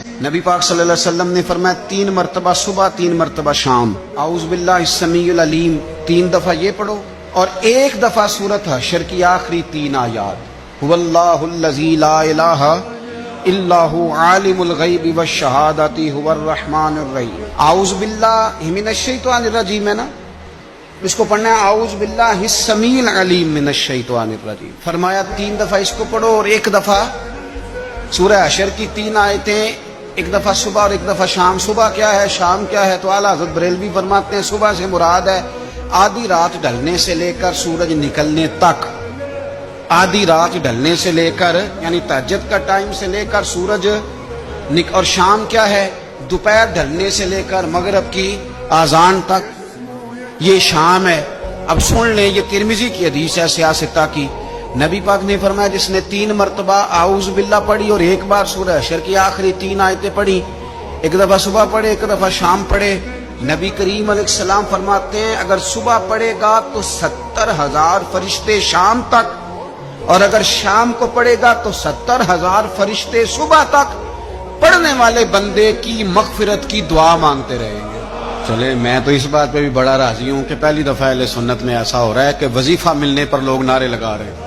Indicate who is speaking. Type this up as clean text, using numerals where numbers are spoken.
Speaker 1: نبی پاک صلی اللہ علیہ وسلم نے فرمایا 3 مرتبہ صبح 3 مرتبہ شام اعوذ باللہ السمیع العلیم 3 دفعہ یہ پڑھو، اور 1 دفعہ سورۃ حشر کی آخری 3 آیات هو اللہ الذی لا الہ الا هو عالم الغیب والشہادۃ هو الرحمن الرحیم۔ اعوذ باللہ من الشیطان الرجیم ہے نا، اس کو پڑھنا ہے اعوذ باللہ السمیع العلیم من الشیطان الرجیم۔ فرمایا 3 دفعہ اس کو پڑھو اور 1 دفعہ سورہ حشر کی 3 آیتیں، 1 دفعہ صبح اور 1 دفعہ شام۔ صبح کیا ہے، شام کیا ہے؟ تو اعلیٰ حضرت بریلوی فرماتے ہیں صبح سے مراد ہے آدھی رات ڈھلنے سے لے کر سورج نکلنے تک، آدھی رات ڈھلنے سے لے کر یعنی تہجد کا ٹائم سے لے کر سورج اور شام کیا ہے، دوپہر ڈھلنے سے لے کر مغرب کی اذان تک، یہ شام ہے۔ اب سن لیں، یہ ترمذی کی حدیث ہے سیاستہ کی، نبی پاک نے فرمایا جس نے 3 مرتبہ اعوذ باللہ پڑھی اور 1 بار سورہ حشر کی آخری 3 آیتیں پڑھی، 1 دفعہ صبح پڑھے 1 دفعہ شام پڑھے، نبی کریم علیہ السلام فرماتے ہیں اگر صبح پڑھے گا تو 70,000 فرشتے شام تک، اور اگر شام کو پڑھے گا تو 70,000 فرشتے صبح تک پڑھنے والے بندے کی مغفرت کی دعا مانگتے رہیں گے۔ چلے میں تو اس بات پہ بھی بڑا راضی ہوں کہ پہلی دفعہ اہل سنت میں ایسا ہو رہا ہے کہ وظیفہ ملنے پر لوگ نعرے لگا رہے ہیں۔